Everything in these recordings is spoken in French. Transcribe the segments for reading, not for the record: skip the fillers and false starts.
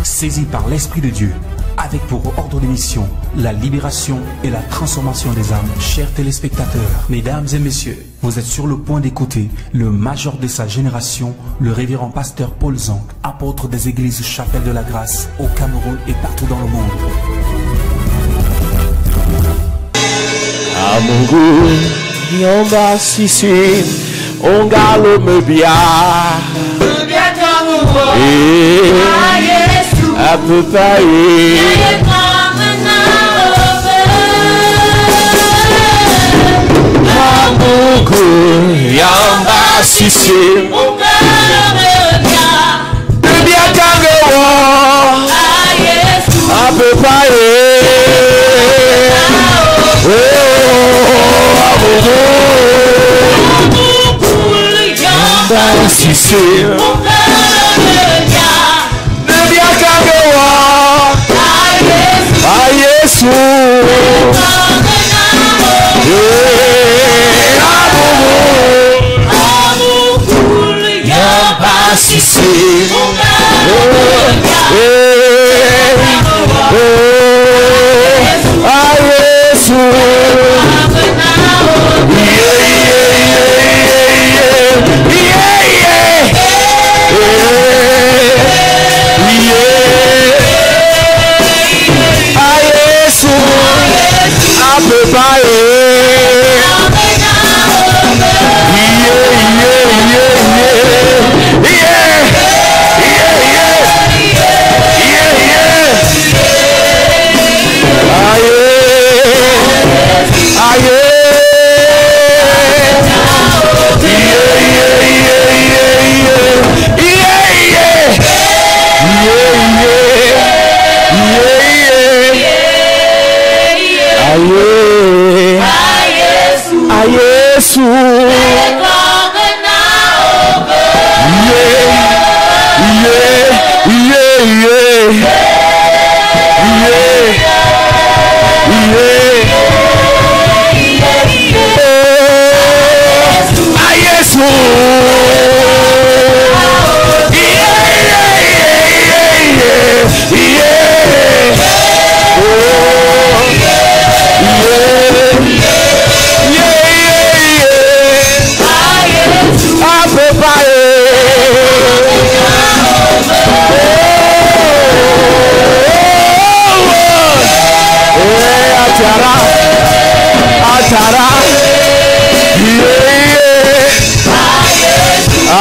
Saisi par l'Esprit de Dieu, avec pour ordre de mission la libération et la transformation des âmes. Chers téléspectateurs, mesdames et messieurs, vous êtes sur le point d'écouter le major de sa génération, le révérend pasteur Paul Zonk, apôtre des églises Chapelle de la Grâce au Cameroun et partout dans le monde. Amoureux, yamba sisi, on galo me bien. À peu près yamba sisi le bien kango à peu près yamba sisi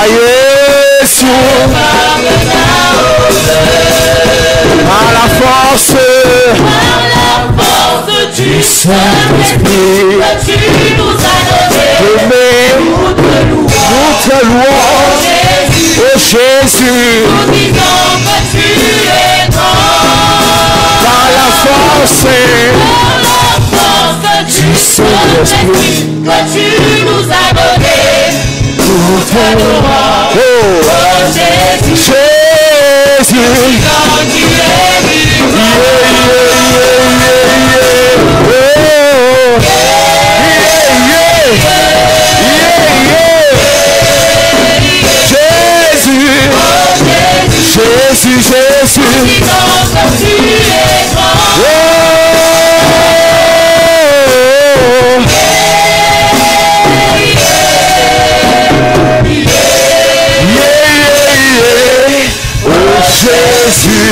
Yesu par la force du Saint-Esprit que tu nous as donné, nous te louons, oh Jésus, nous disons que tu es grand, par la force du Saint-Esprit que tu nous as donné, nous te louons, oh Jésus, quand tu es vivant, Jésus, quand tu es grand, Jésus,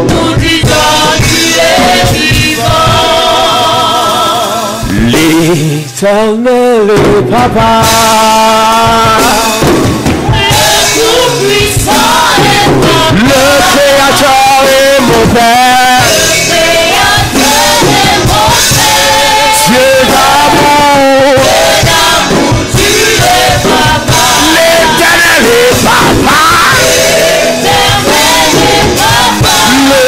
nous disons tu es vivant. L'Éternel Papa, le Tout-Puissant est mon Père, le Créateur est mon Père, le Créateur est mon Père, Dieu d'amour, tu es Papa, l'Éternel est Papa. Le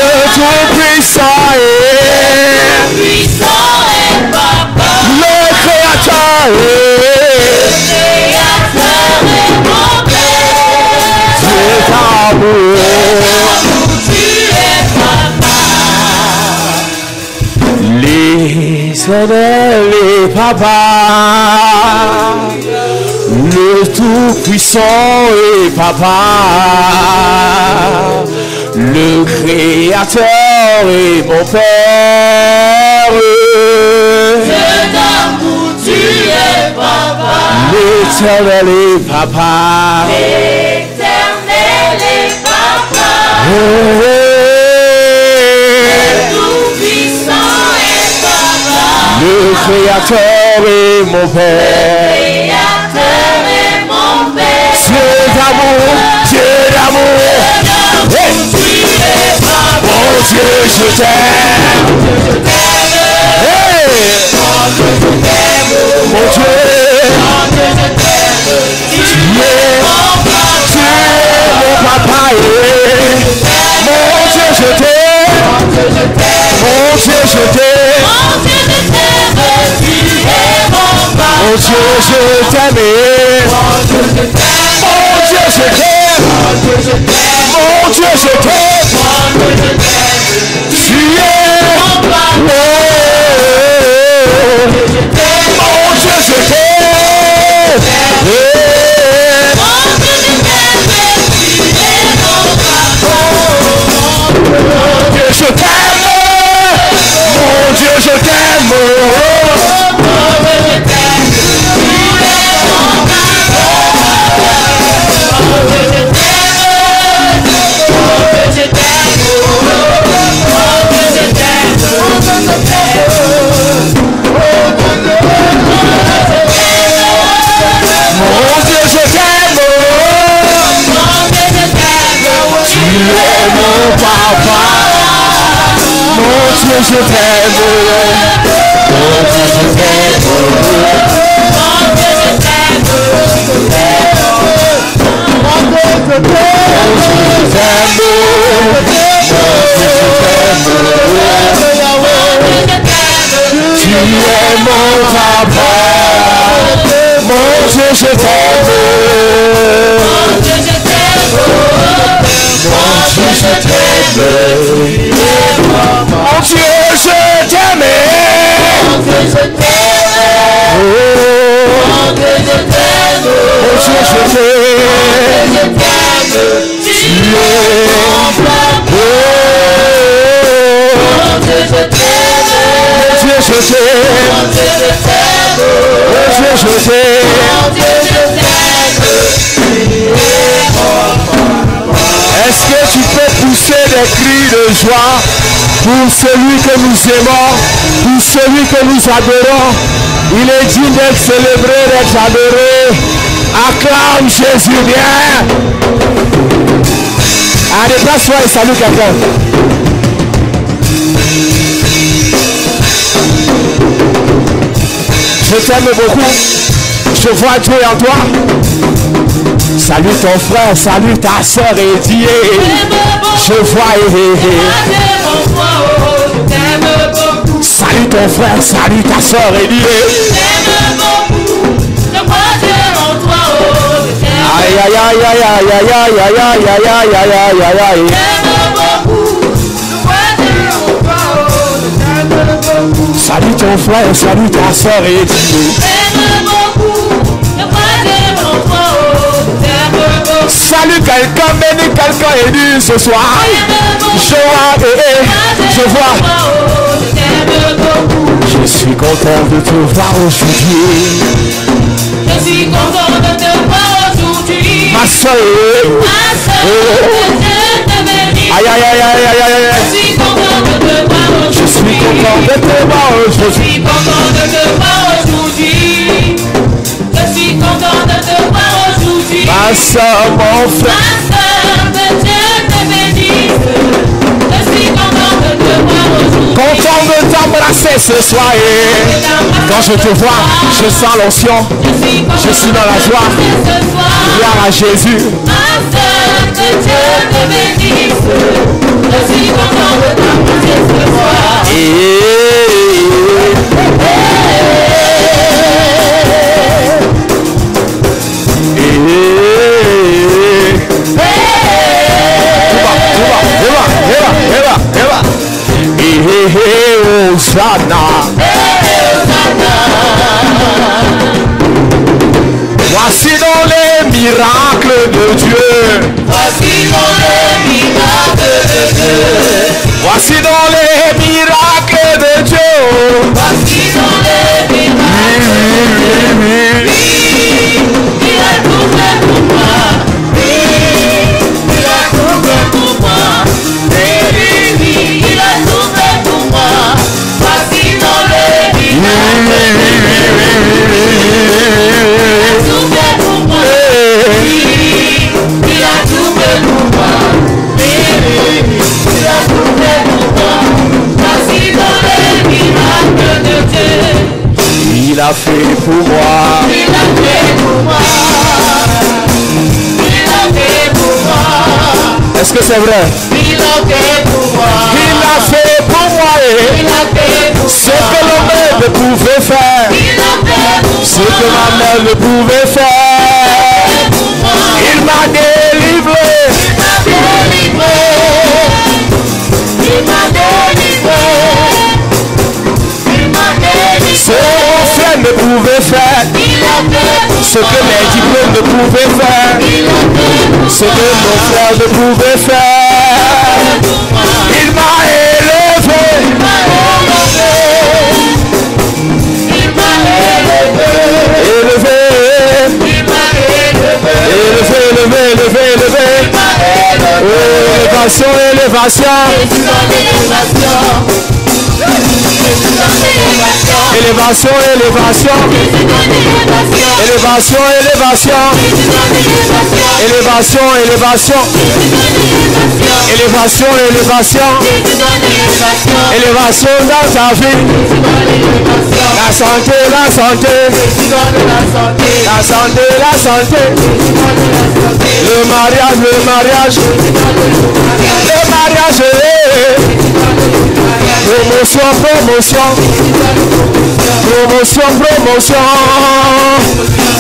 l'Éternel est Papa, le Tout-Puissant est Papa, le Créateur est mon Père. Tu es Papa. L'Éternel est Papa. L'Éternel est Papa. Le Tout-Puissant est Papa. Le Créateur est mon Père. Le Créateur est mon Père. Dieu d'amour, Dieu d'amour. Hey. Tu es Papa. Mon Dieu, je t'aime. Hey. Mon Dieu, tu es mon papa. Mon Dieu, je t'aime. Mon Dieu, je t'aime. Mon Dieu, je t'aime. Mon Dieu, je t'aime. Mon Dieu, je t'aime. Tu es mon Dieu, je t'aime. Je t'aime. Mon Dieu, je t'aime. Papa, mon Dieu, je t'aime. Mon Dieu, je t'aime. Tu es mon papa. Mon Dieu, je t'aime. Mon Dieu, je t'aime. Mon Dieu, je t'aime. Mon Dieu, je t'aime. Tu es mon papa. Mon Dieu, je t'aime. Mon Dieu, je t'aime. Mon Dieu, je t'aime. Est-ce que tu peux pousser des cris de joie pour celui que nous aimons, pour celui que nous adorons? Il est digne d'être célébré, d'être adoré. Acclame Jésus bien. Allez, place-toi et salue quelqu'un. Je t'aime beaucoup. Je vois Dieu en toi. Salue ton frère, salue ta soeur et dis, je vois salut ton frère, salue ta soeur et dis, aïe aïe aïe aïe aïe aïe aïe aïe aïe aïe aïe aïe aïe. Salut ton frère, salut ta soeur et dis, salut quelqu'un, bénis quelqu'un et dis ce soir, je vois, je suis content de te voir aujourd'hui. Je suis content de te voir aujourd'hui. Ma soeur, aïe aïe aïe aïe aïe aïe. Je suis content de te voir aujourd'hui. Je suis content de te voir aujourd'hui. Je suis content de te voir aujourd'hui. Je suis content de te voir aujourd'hui. Ma soeur, mon frère. Ma soeur, que Dieu te bénisse. Je suis content de te voir aujourd'hui. Content de t'embrasser ce soir. Et quand je te vois, je sens l'onction. Je suis dans la joie. Gloire à Jésus. Ma soeur, que Dieu te bénisse. Je suis content de t'embrasser ce soir. Hosanna. pour moi. Il a fait pour moi. Il a fait pour moi. Est-ce que c'est vrai? Il a fait pour moi. Il a fait pour moi Il a fait pour moi. ce que le mère ne pouvait faire. Il a fait pour moi. Ce que ma mère ne pouvait faire. Il m'a délivré. Il m'a délivré. Il m'a délivré. Ce que mon frère ne pouvait faire. Il a fait pour Ce que mes diplômes ne pouvaient faire. Ce que mon frère ne pouvait faire. Il m'a élevé. Il m'a élevé. Élevé. Il m'a élevé. Élevé, élevé, élevé, élevé. Oh, élévation, élévation. Élévation, élévation. Élévation, élévation. Élévation, élévation. Élévation, élévation. Élévation dans ta vie. La santé, la santé. La santé, la santé. Le mariage, le mariage. Le mariage. Promotion, promotion. Promotion, promotion.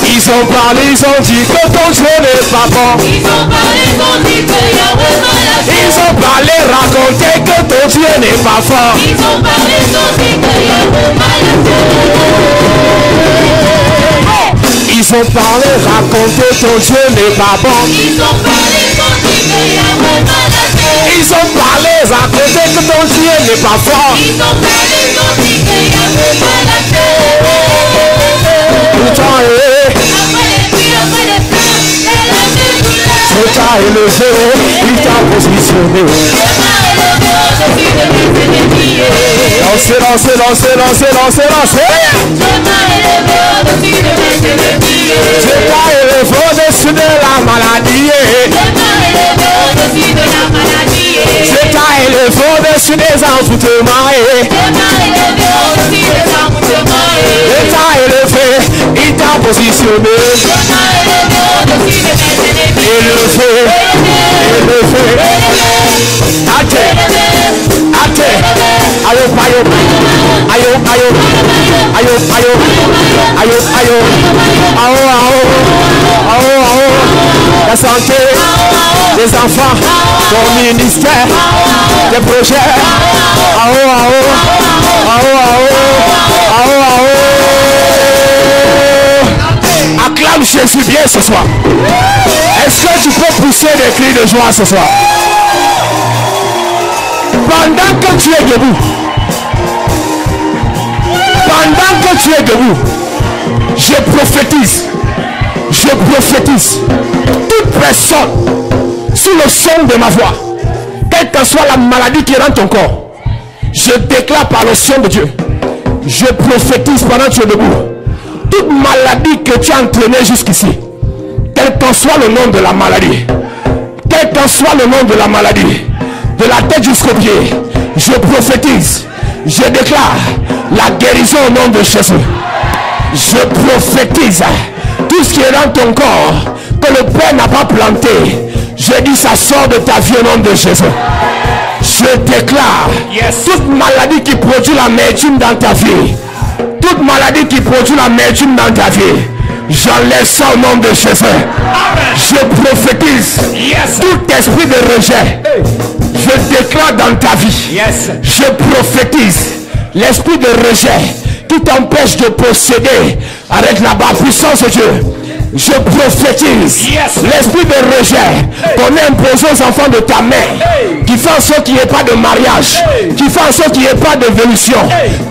Ils ont parlé, ils ont dit que ton Dieu n'est pas bon. Ils ont parlé, ils ont dit que Yahweh m'a lâché. Ils ont parlé, raconté que ton Dieu n'est pas fort. Ils ont parlé, ils ont dit que Yahweh m'a lâché. Ils ont parlé, raconté ton Dieu n'est pas bon. Ils ont parlé, ils ont dit que Yahweh m'a lâché. Ils ont parlé, raconté que ton Dieu n'est pas fort. Ils ont parlé, ils ont dit que Yahweh m'a lâché. Pourtant, Après les pluies, après les flammes, elle a fait douleur. il t'a élevé, il t'a positionné. Elle m'a élevé au-dessus de mes ennemis. Lancez, lancez, lancez, lancez, lancez, lancez. Elle m'a élevé au-dessus de mes ennemis. Je t'ai élevé au-dessus de la maladie. Elle m'a élevé au-dessus de la maladie. Je t'ai élevé au-dessus des envoûtements. Elle m'a élevé au-dessus des envoûtements. Il t'a élevé, il t'a positionné. Elle m'a élevé au-dessus de mes ennemis. Élevé, élevé. Até, até. Ayo, ayo, ayo, ayo, ayo, ayo, ayo, ayo, ayo, ayo, ayo. La santé des enfants, ton ministère, tes projets. Ayo, ayo, ayo, ayo, ayo, ayo. Acclame Jésus bien ce soir. Est-ce que tu peux pousser des cris de joie ce soir? Pendant que tu es debout, je prophétise, toute personne sous le son de ma voix, quelle que soit la maladie qui est dans ton corps, je déclare par le son de Dieu, je prophétise pendant que tu es debout, toute maladie que tu as entraînée jusqu'ici, quel qu'en soit le nom de la maladie, quel qu'en soit le nom de la maladie, de la tête jusqu'au pied, je prophétise, je déclare la guérison au nom de Jésus. Je prophétise tout ce qui est dans ton corps que le Père n'a pas planté. Je dis ça sort de ta vie au nom de Jésus. Je déclare toute maladie qui produit l'amertume dans ta vie, toute maladie qui produit l'amertume dans ta vie, j'enlève ça au nom de Jésus. Je prophétise tout esprit de rejet. Je déclare dans ta vie. Je prophétise l'esprit de rejet qui t'empêche de posséder avec la puissance de Dieu. Je prophétise l'esprit de rejet qu'on a imposé aux enfants de ta mère, qui fait en sorte qu'il n'y ait pas de mariage, qui fait en sorte qu'il n'y ait pas d'évolution,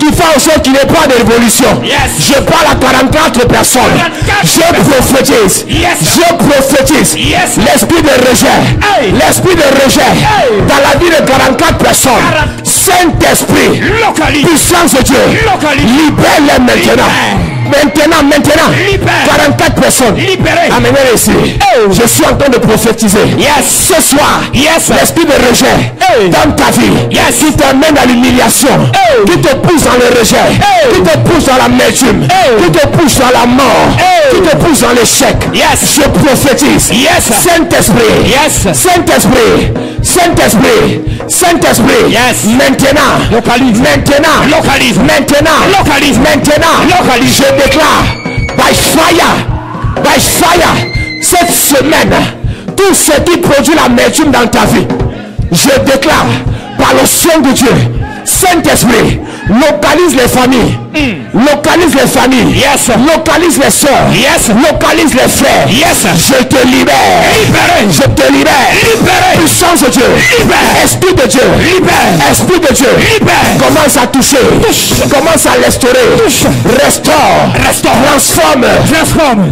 qui fait en sorte qu'il n'y ait pas d'évolution. Je parle à 44 personnes. Je prophétise l'esprit de rejet, l'esprit de rejet dans la vie de 44 personnes. Ce Saint-Esprit, puissance de Dieu, libère-les maintenant. Maintenant, 44 personnes amenez ici. Je suis en train de prophétiser. Ce soir, l'esprit de rejet dans ta vie, qui t'amène à l'humiliation, qui te pousse dans le rejet, qui te pousse dans l'amertume, qui te pousse dans la mort, qui te pousse dans l'échec. Je prophétise. Saint-Esprit, Saint-Esprit, Saint-Esprit, Saint-Esprit, maintenant, je déclare, by fire, cette semaine, tout ce qui produit l'amertume dans ta vie, je déclare, par le son de Dieu, Saint-Esprit, localise les familles, localise les familles, localise les soeurs, localise les frères, je te libère, je te libère, puissance de Dieu, esprit de Dieu, esprit de Dieu, commence à toucher, commence à restaurer, restaure, transforme,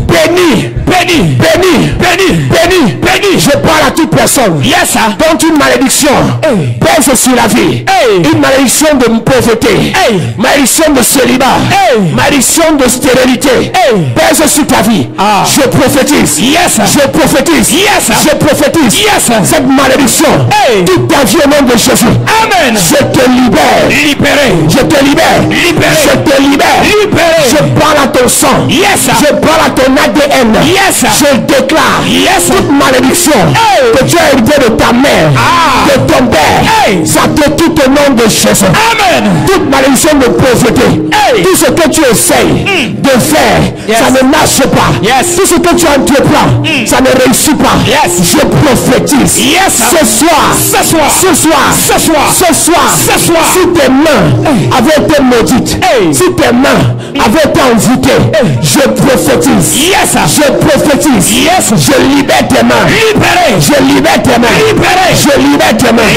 bénis, je parle à toute personne dont une malédiction pèse sur la vie, une malédiction de pauvreté, malédiction de célibat, malédiction de stérilité, pèse sur ta vie. Je prophétise, je prophétise, je prophétise, cette malédiction, toute ta vie au nom de Jésus. Amen. Je te libère, je te libère, je te libère, je parle à ton sang, je parle à ton ADN, je déclare toute malédiction que tu as hérité de ta mère, de ton père, ça te quitte au nom de Jésus. Amen. Toute malédiction de pauvreté, tout ce que tu essayes de faire, ça ne marche pas. Tout ce que tu entreprends, ça ne réussit pas. Je prophétise. Ce soir, si tes mains avaient été maudites, si tes mains avaient été envoûtées, je prophétise. Je prophétise. Je libère tes mains. Je libère tes mains. Je libère tes mains.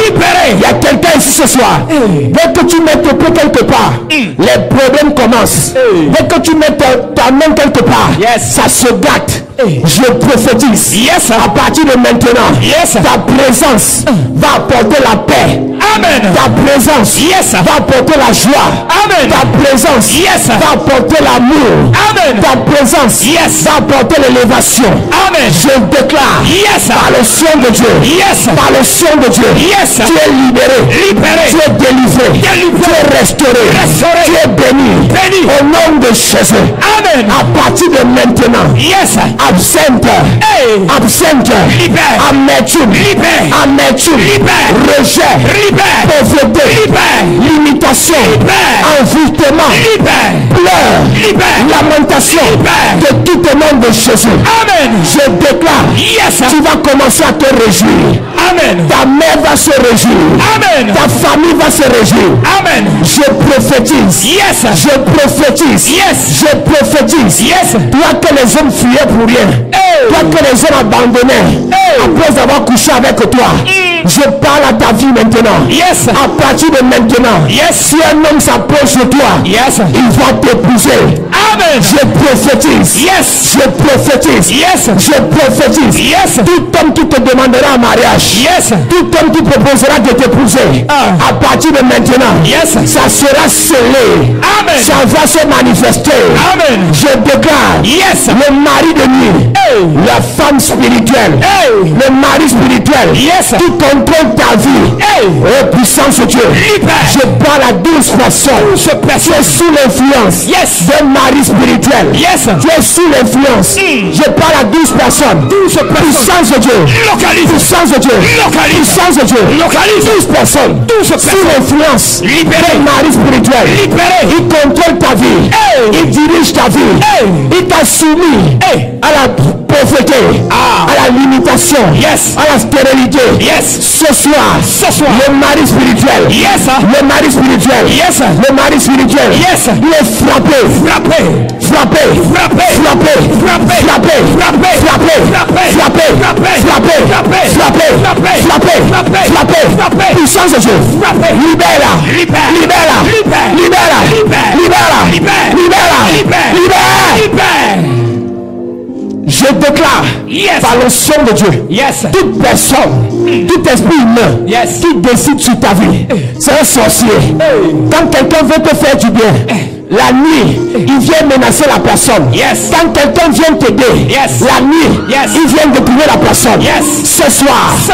Il y a quelqu'un ici ce soir. Dès que tu mets tes pieds quelque part, les problèmes commencent. Dès que tu mets ta main quelque part, ça se gâte. Je prophétise. À partir de maintenant, ta présence va apporter la paix. Amen. Ta présence va apporter la joie. Amen. Ta présence va apporter l'amour. Amen. Ta présence va apporter l'élévation. Amen. Je déclare par le son de Dieu, par le son de Dieu, tu es libéré, tu es délivré, tu es restauré, tu es béni. Au nom de Jésus. Amen. À partir de maintenant, absente, amertume, rejet, pauvreté, limitation, envoûtement, pleurs, lamentation, de tout au nom de Jésus. Amen. Je déclare, tu vas commencer à te réjouir. Amen. Ta mère va se réjouir. Amen. Ta famille va se réjouir. Amen. Je prophétise. Je prophétise. Je prophétise. Toi que les hommes fuyaient pour rien, toi que les hommes abandonnaient après avoir couché avec toi, je parle à ta vie maintenant. À partir de maintenant, si un homme s'approche de toi, il va t'épouser. Amen. Je prophétise. Je prophétise. Je prophétise. Tout homme qui te demandera un mariage, tout homme qui proposera de t'épouser, à partir de maintenant, ça sera scellé. Amen. Ça va se manifester. Amen. Je déclare, le mari de nuit, la femme spirituelle, le mari spirituel, qui contrôle ta vie, puissance de Dieu. Je parle à 12 personnes. Tu es sous l'influence d'un mari spirituel. Tu es sous l'influence. Je parle à 12 personnes. Puissance de Dieu. Puissance de Dieu. Puissance de Dieu. 12 personnes sous l'influence d'un mari spirituel. Il contrôle ta vie. Il dirige ta vie. Il t'a soumis à la pauvreté, à la limitation, à la stérilité. Ce soir, le mari spirituel, le mari spirituel, le mari spirituel, il est frappé, frappé, frappé, frappé, frappé, frappé, frappé, frappé, frappé, frappé, frappé, frappé, frappé, frappé, puissance de Dieu, libère-la, libère-la, libère-la, libère-la, libère-la, libère-la. Je déclare Yes. Par l'onction de Dieu. Yes. Toute personne, tout esprit humain, yes, qui décide sur ta vie, c'est un sorcier. Quand quelqu'un veut te faire du bien, la nuit, il vient menacer la personne. Yes. Quand quelqu'un vient t'aider, yes, la nuit, yes, il vient détruire la personne. Yes. Ce soir, je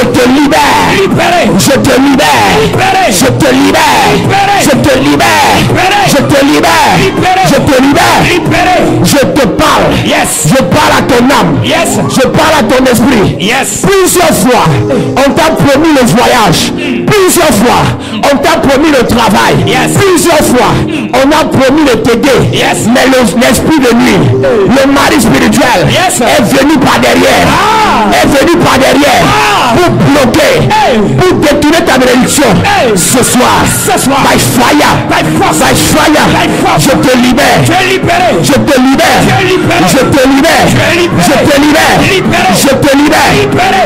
te libère. Libéré. Je te libère. Libéré. Je te libère. Libéré. Je te libère. Libéré. Je te libère. Libéré. Je te libère. Libéré. Je te parle. Yes. Je parle à ton âme. Yes. Je parle à ton esprit. Yes. Plusieurs fois, on t'a promis le voyage. Plusieurs fois, on t'a promis le travail. Yes. Plusieurs fois, on a promis de t'aider. Yes. Mais l'esprit de nuit, le mari spirituel, yes, est venu par derrière. Est venu par derrière pour bloquer, pour détourner ta bénédiction. Ce soir, by fire, je te libère. Je te libère. Je te libère. Je te libère. Je te libère.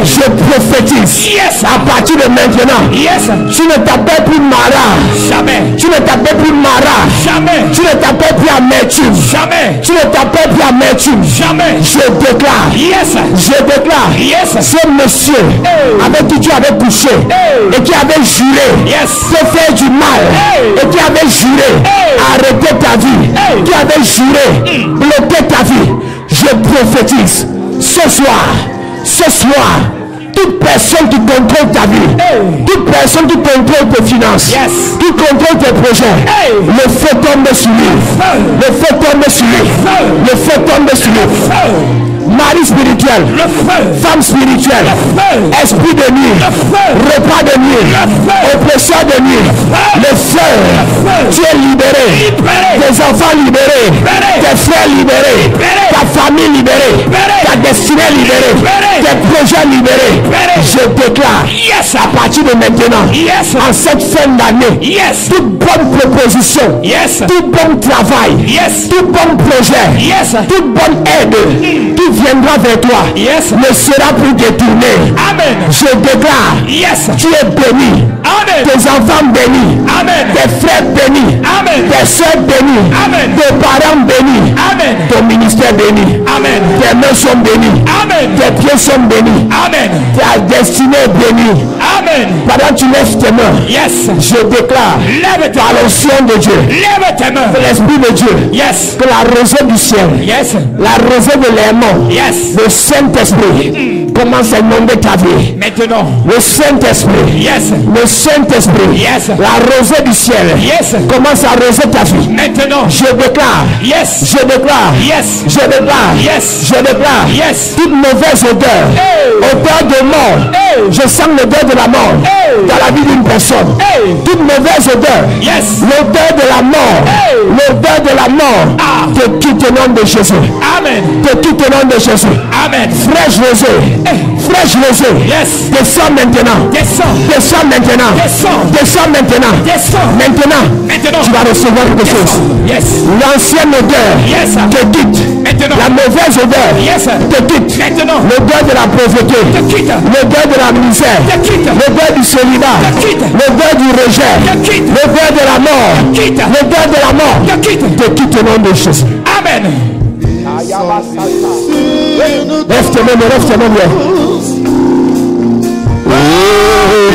Je prophétise. Yes. À partir de maintenant, yes, tu ne t'appelles plus Mara. Jamais. Tu ne t'appelles plus Mara. Jamais. Tu ne t'appelles plus amertume. Jamais. Tu ne t'appelles plus amertume. Jamais. Je déclare. Yes. Je déclare. Yes. Ce monsieur avec qui tu avais couché et qui avait juré, yes, te faire du mal, et qui avait juré arrêter ta vie, qui avait juré bloquer ta vie, je prophétise ce soir, toute personne qui contrôle ta vie, toute personne qui contrôle tes finances, yes, qui contrôle tes projets, le feu tombe sur lui. Le feu tombe sur lui. Le feu tombe sur lui. Mari spirituel, le feu, femme spirituelle, le feu, esprit de nuit, le feu, repas de nuit, oppression de nuit, le feu, tu es libéré, tes enfants libérés, tes frères libérés, ta famille libérée, ta destinée libérée, tes projets libérés. Je déclare, yes, à partir de maintenant, yes, en cette fin d'année, yes, toute bonne proposition, yes, tout bon travail, yes, tout bon projet, yes, toute bonne aide qui viendra vers toi, yes, ne sera plus détourné. Amen. Je déclare, yes, tu es béni. Amen. Tes enfants bénis. Amen. Tes frères bénis. Amen. Tes soeurs bénis. Amen. Tes parents bénis. Amen. Ton ministère béni. Amen. Tes mains sont bénies. Amen. Tes pieds sont bénis. Amen. Ta destinée est bénie. Amen. Pendant que tu lèves tes mains, yes, je déclare, lève par l'onction de Dieu, lève tes mains, que l'esprit de Dieu, yes, que la rosée du ciel, yes, la rosée de l'aimant, yes, le Saint-Esprit commence à inonder ta vie. Maintenant, le Saint-Esprit, yes, le Saint-Esprit, yes, la rosée du ciel, yes, commence à arroser ta vie. Maintenant, je déclare, yes, je déclare, yes, je déclare, yes, je déclare, yes, toute mauvaise odeur, odeur de mort, je sens l'odeur de la mort dans la vie d'une personne, toute mauvaise odeur, yes, l'odeur de la mort, l'odeur de la mort, te quitte au nom de Jésus. Amen. Te quitte au nom de Jésus. Amen. Fraîche rosée, yes, descends maintenant, descends maintenant, descends maintenant, maintenant, tu vas recevoir quelque chose. Yes. L'ancienne odeur, yes, te quitte. Maintenant. La mauvaise odeur, yes, te quitte. Maintenant. L'odeur de la pauvreté, te quitte. L'odeur de la misère, te quitte. L'odeur du célibat, te quitte. L'odeur du rejet, te quitte. L'odeur de la mort, te quitte. L'odeur de la mort, te quitte au nom de Jésus. Amen. Lève tes mains, lève tes mains. Oh,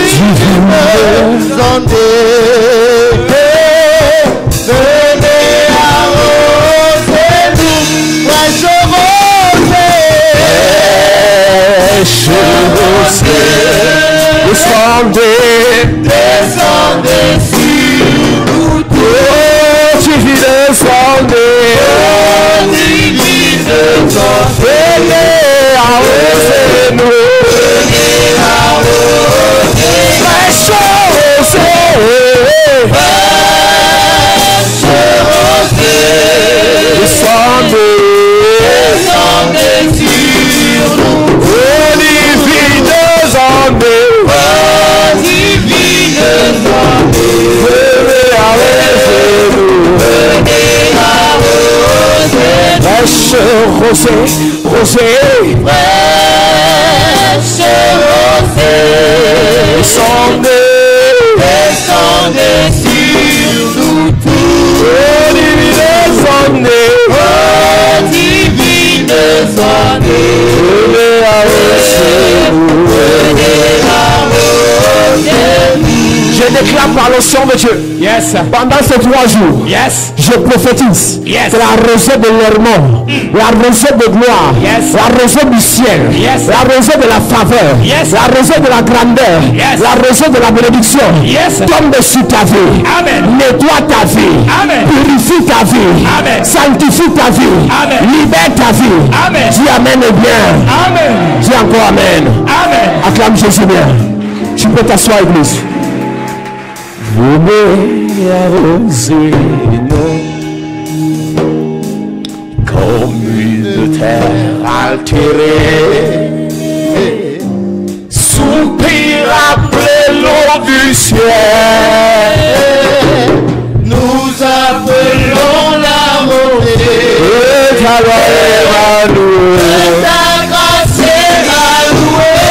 divine, venez arroser-nous, fraîche rosée, descendez sur nous tous. Oh, divine, descendez, oh, divine, venez arroser-nous, fraîche rosée, descendez sur nous, oh divine descendez, oh divine descendez, venez arroser-nous, fraîche rosée, descendez sur nous tous, oh divine descendez, oh divine descendez. par l'onction de Dieu. Yes. Pendant ces 3 jours, Yes. je prophétise Yes. que la rosée de leur mort, la rosée de gloire, Yes. la rosée du ciel, Yes. la rosée de la faveur, Yes. la rosée de la grandeur, Yes. la rosée de la bénédiction, Yes. tombe sur ta vie. Amen. Nettoie ta vie. Amen. Purifie ta vie. Amen. Sanctifie ta vie. Amen. Libère ta vie. Amen. Dis amen et bien. Amen. Dis encore amen. Amen. Acclame Jésus bien. Tu peux t'asseoir, église. Venez arroser nous comme une terre altérée. Soupir après l'eau du ciel. Nous appelons la montée. Et ta gloire à nous. Ta grâce est allouée.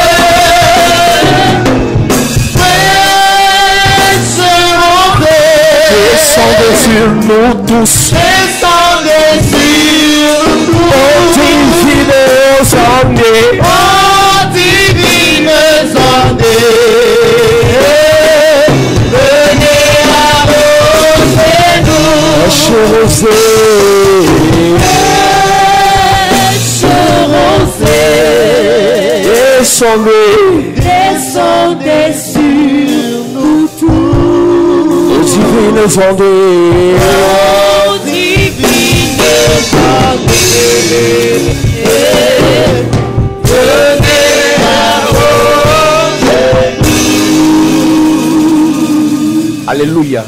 Descendez sur nous tous. Descendez sur nous. Oh divine sondée. Oh divine sondée. Venez arroser nous. Descendez. Descendez sur nous tous. Divine sondée. Oh divine sondée. Venez arroser nous. Alléluia.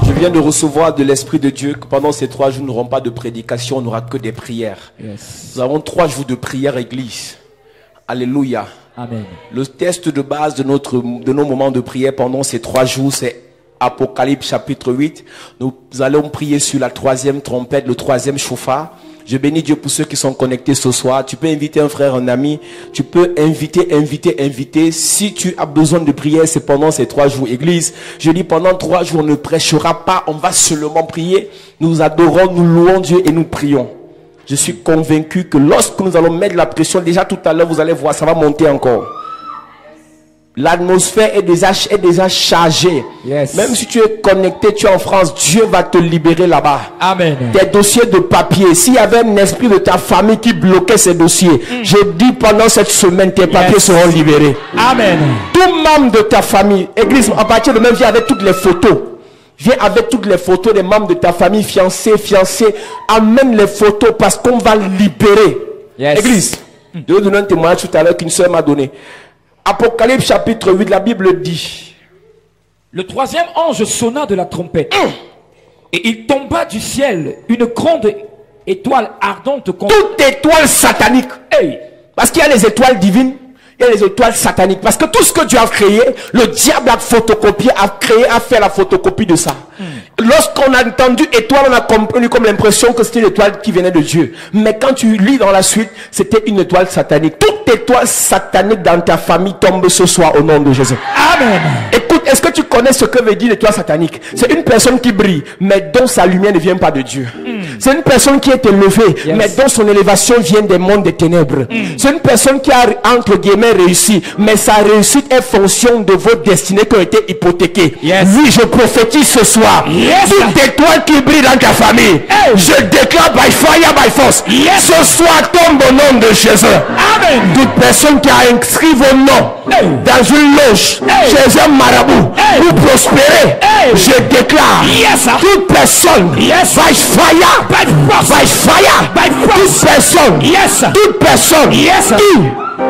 Je viens de recevoir de l'Esprit de Dieu que pendant ces 3 jours, nous n'aurons pas de prédication, on n'aura que des prières. Yes. Nous avons 3 jours de prière église. Alléluia. Amen. Le test de base de nos moments de prière pendant ces 3 jours, c'est Apocalypse chapitre 8. Nous allons prier sur la 3e trompette, le 3e chauffard. Je bénis Dieu pour ceux qui sont connectés ce soir. Tu peux inviter un frère, un ami. Tu peux inviter. Si tu as besoin de prière, c'est pendant ces 3 jours. Église, je dis pendant 3 jours, on ne prêchera pas. On va seulement prier. Nous adorons, nous louons Dieu et nous prions. Je suis convaincu que lorsque nous allons mettre la pression, déjà tout à l'heure, vous allez voir, ça va monter encore. L'atmosphère est déjà chargée. Yes. Même si tu es connecté, tu es en France, Dieu va te libérer là-bas. Amen. Tes dossiers de papier, s'il y avait un esprit de ta famille qui bloquait ces dossiers, je dis pendant cette semaine, tes papiers seront libérés. Amen. Tout membre de ta famille, église, à partir de même, viens avec toutes les photos. Viens avec toutes les photos des membres de ta famille, fiancés. Amène les photos parce qu'on va libérer. Yes. Église, je vais vous donner un témoignage tout à l'heure qu'une soeur m'a donné. Apocalypse chapitre 8, la Bible dit. Le 3e ange sonna de la trompette. Et il tomba du ciel une grande étoile ardente contre... Toute étoile satanique. Hey. Parce qu'il y a les étoiles divines, il y a les étoiles sataniques. Parce que tout ce que Dieu a créé, le diable a photocopié, a fait la photocopie de ça. Lorsqu'on a entendu étoile, on a compris comme l'impression que c'était une étoile qui venait de Dieu. Mais quand tu lis dans la suite, c'était une étoile satanique. Toute étoile satanique dans ta famille tombe ce soir au nom de Jésus. Amen. Écoute, est-ce que tu connais ce que veut dire l'étoile satanique? C'est une personne qui brille, mais dont sa lumière ne vient pas de Dieu. C'est une personne qui est élevée, mais dont son élévation vient des mondes des ténèbres. C'est une personne qui a, entre guillemets, réussi, mais sa réussite est fonction de vos destinées qui ont été hypothéquées. Yes. Oui, je prophétise ce soir. Yes. Toute étoile qui brille dans ta famille, Hey. je déclare by fire, by force. Yes. Ce soir tombe au nom de Jésus. Amen. Toute personne qui a inscrit vos noms Hey. dans une loge Hey. chez un marabout Hey. pour prospérer, Hey. je déclare Yes. toute personne Yes. by fire, By force. by fire, By force. toute personne, Yes. toute personne Yes. qui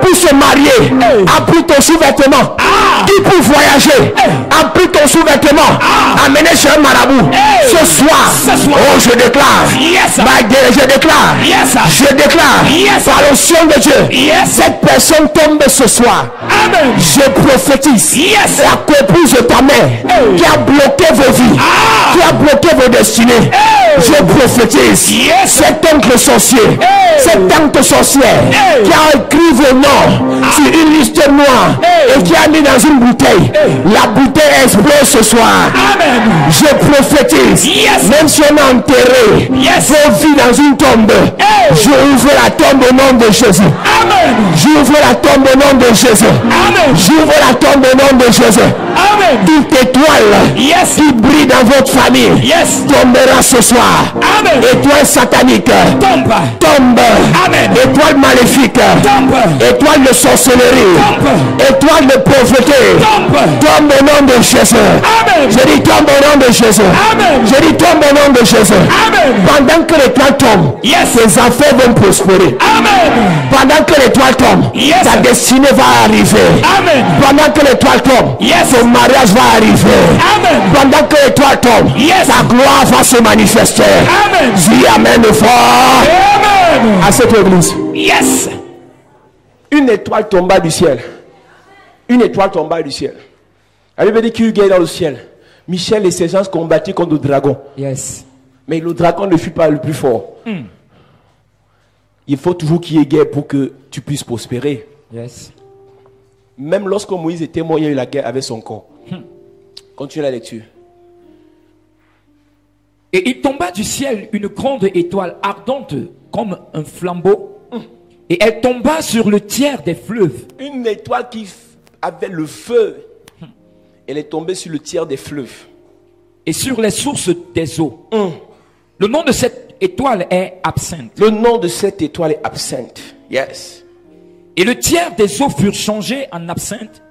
pour se marier Hey. a pris ton sous-vêtement, qui pour voyager a pris ton sous-vêtement, amené chez un marabout. Hey. Ce soir, Ce soir. oh je déclare, Yes. je déclare, Yes. je déclare, Yes. par l'onction de Dieu, Yes. cette personne tombe ce soir. Amen. Je prophétise Yes. la copuse de ta mère qui a bloqué vos vies, qui a bloqué vos destinées. Je prophétise Yes. cet oncle sorcier, cette tante sorcière qui a écrit vos noms sur une liste noire et qui a mis dans une bouteille. La bouteille explose ce soir. Amen. Je prophétise, Yes. même si on a enterré Yes. vos vies dans une tombe, je ouvre la tombe au nom de Jésus. Amen. J'ouvre la tombe au nom de Jésus. Amen. J'ouvre la tombe au nom de Jésus. Amen. Toute étoile Yes. qui brille dans votre famille Yes. tombera ce soir. Amen. Étoile satanique Tombe. tombe. Amen. Étoile maléfique Tombe. étoile de sorcellerie, Tombe. étoile de pauvreté, Tombe. tombe au nom de Jésus. Amen. Je dis tombe au nom de Jésus. Amen. Je dis tombe au nom de Jésus. Amen. Pendant que l'étoile tombe, Yes. tes enfants vont prospérer. Amen. Pendant que l'étoile tombe, Yes. ta destinée va arriver. Amen. Pendant que l'étoile tombe, Yes. ton mariage va arriver. Amen. Pendant que l'étoile tombe, Yes. ta gloire va se manifester. Amen. Dis amen fort Amen. à cette église. Yes. Une étoile tomba du ciel. Une étoile tomba du ciel. La Bible dit qu'il y a dans le ciel. Michel et ses gens combattirent contre le dragon. Yes. Mais le dragon ne fut pas le plus fort. Il faut toujours qu'il y ait guerre pour que tu puisses prospérer. Yes. Même lorsque Moïse était mort, il y a eu la guerre avec son corps. Continue la lecture. Et il tomba du ciel une grande étoile ardente comme un flambeau. Et elle tomba sur le tiers des fleuves. Une étoile qui avait le feu. Elle est tombée sur le tiers des fleuves. Et sur les sources des eaux. Le nom de cette étoile est Absinthe. Le nom de cette étoile est Absinthe. Yes. Et le tiers des eaux furent changés en absinthe.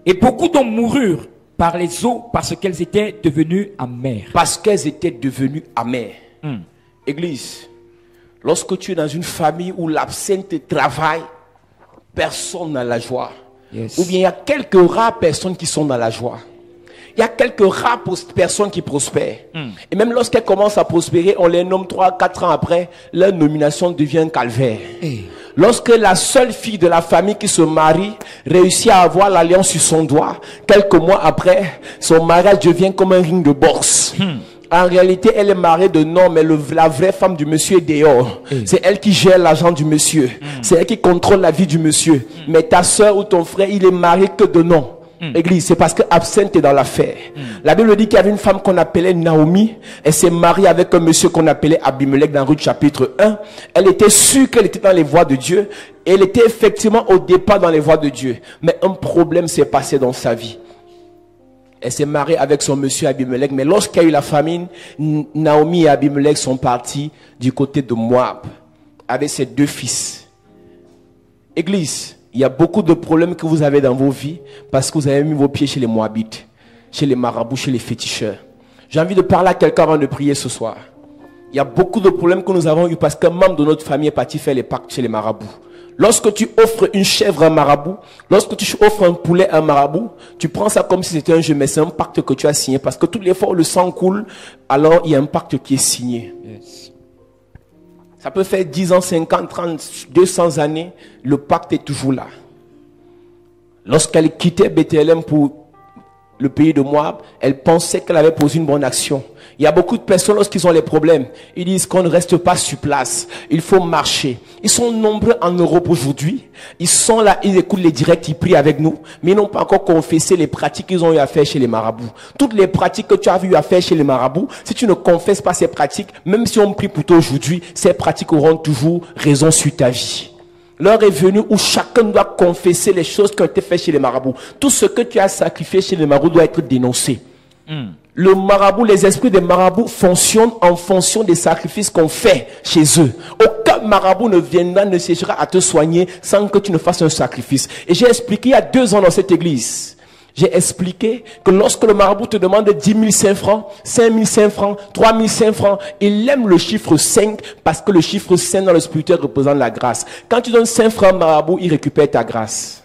Et beaucoup d'hommes moururent par les eaux parce qu'elles étaient devenues amères. Parce qu'elles étaient devenues amères. Église, lorsque tu es dans une famille où l'absinthe travaille, personne n'a la joie. Yes. Ou bien il y a quelques rares personnes qui sont dans la joie. Il y a quelques rares personnes qui prospèrent. Et même lorsqu'elles commencent à prospérer, on les nomme 3-4 ans après, leur nomination devient un calvaire. Lorsque la seule fille de la famille qui se marie réussit à avoir l'alliance sur son doigt, quelques mois après, son mariage devient comme un ring de boxe. En réalité, elle est mariée de nom, mais la vraie femme du monsieur est dehors. C'est elle qui gère l'argent du monsieur. C'est elle qui contrôle la vie du monsieur. Mais ta soeur ou ton frère, il est marié que de nom. Église, c'est parce que Absinthe est dans l'affaire. La Bible dit qu'il y avait une femme qu'on appelait Naomi. Elle s'est mariée avec un monsieur qu'on appelait Abimelech dans Ruth chapitre 1. Elle était sûre qu'elle était dans les voies de Dieu. Et elle était effectivement au départ dans les voies de Dieu. Mais un problème s'est passé dans sa vie. Elle s'est mariée avec son monsieur Abimelech. Mais lorsqu'il y a eu la famine, Naomi et Abimelech sont partis du côté de Moab avec ses 2 fils. Église, il y a beaucoup de problèmes que vous avez dans vos vies parce que vous avez mis vos pieds chez les Moabites, chez les marabouts, chez les féticheurs. J'ai envie de parler à quelqu'un avant de prier ce soir. Il y a beaucoup de problèmes que nous avons eu parce qu'un membre de notre famille est parti faire les pactes chez les marabouts. Lorsque tu offres une chèvre à un marabout, lorsque tu offres un poulet à un marabout, tu prends ça comme si c'était un jeu, mais c'est un pacte que tu as signé parce que toutes les fois où le sang coule, alors il y a un pacte qui est signé. Yes. Ça peut faire 10 ans, 50, 30, 200 années, le pacte est toujours là. Lorsqu'elle quittait Bethléem pour le pays de Moab, elle pensait qu'elle avait posé une bonne action. Il y a beaucoup de personnes, lorsqu'ils ont les problèmes, ils disent qu'on ne reste pas sur place. Il faut marcher. Ils sont nombreux en Europe aujourd'hui. Ils sont là, ils écoutent les directs, ils prient avec nous. Mais ils n'ont pas encore confessé les pratiques qu'ils ont eu à faire chez les marabouts. Toutes les pratiques que tu as eu à faire chez les marabouts, si tu ne confesses pas ces pratiques, même si on prie pour toi aujourd'hui, ces pratiques auront toujours raison sur ta vie. L'heure est venue où chacun doit confesser les choses qui ont été faites chez les marabouts. Tout ce que tu as sacrifié chez les marabouts doit être dénoncé. Le marabout, les esprits des marabouts fonctionnent en fonction des sacrifices qu'on fait chez eux. Aucun marabout ne viendra, ne cherchera à te soigner sans que tu ne fasses un sacrifice. Et j'ai expliqué il y a 2 ans dans cette église. J'ai expliqué que lorsque le marabout te demande 10 500 francs, 5 500 francs, 3 500 francs, il aime le chiffre 5 parce que le chiffre 5 dans le spirituel représente la grâce. Quand tu donnes 5 francs au marabout, il récupère ta grâce.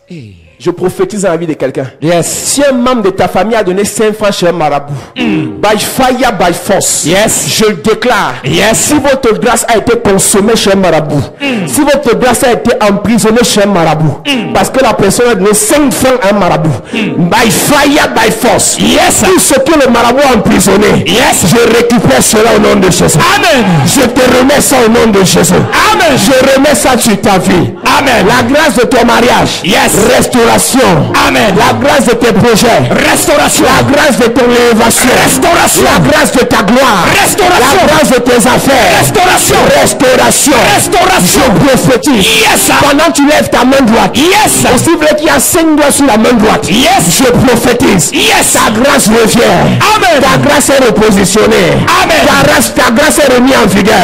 Je prophétise dans la vie de quelqu'un. Yes. Si un membre de ta famille a donné 5 francs chez un marabout, by fire, by force, Yes. je le déclare. Yes. Si votre grâce a été consommée chez un marabout, si votre grâce a été emprisonnée chez un marabout, parce que la personne a donné 5 francs à un marabout, by fire, by force, Yes. tout ce que le marabout a emprisonné, Yes. je récupère cela au nom de Jésus. Amen. Je te remets ça au nom de Jésus. Amen. Je remets ça sur ta vie. Amen. La grâce de ton mariage Yes. restera restauration. Amen. La grâce de tes projets. Restauration. La grâce de ton élévation. Restauration. La grâce de ta gloire. Restauration. La grâce de tes affaires. Restauration. Restauration. Restauration. Je prophétise. Yes. Pendant que tu lèves ta main droite. Yes. Aussi vrai qu'il y a 5 doigts sur la main droite. Yes. Je prophétise. Yes. Ta grâce revient. Amen. Ta grâce est repositionnée. Amen. Ta grâce est remise en vigueur.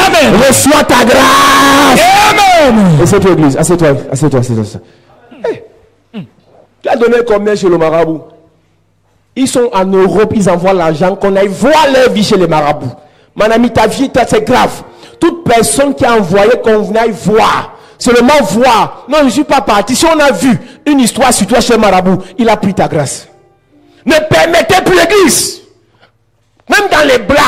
Amen. Reçois ta grâce. Amen. Assieds-toi, église. Assieds-toi. Assieds-toi. Assieds-toi. Hey. Tu as donné combien chez le marabout? Ils sont en Europe, ils envoient l'argent, qu'on aille voir leur vie chez les marabouts. Mon ami, ta vie, c'est grave. Toute personne qui a envoyé qu'on aille voir, seulement voir. Non, je ne suis pas parti. Si on a vu une histoire sur toi chez le marabout, il a pris ta grâce. Ne permettez plus l'église. Même dans les blagues,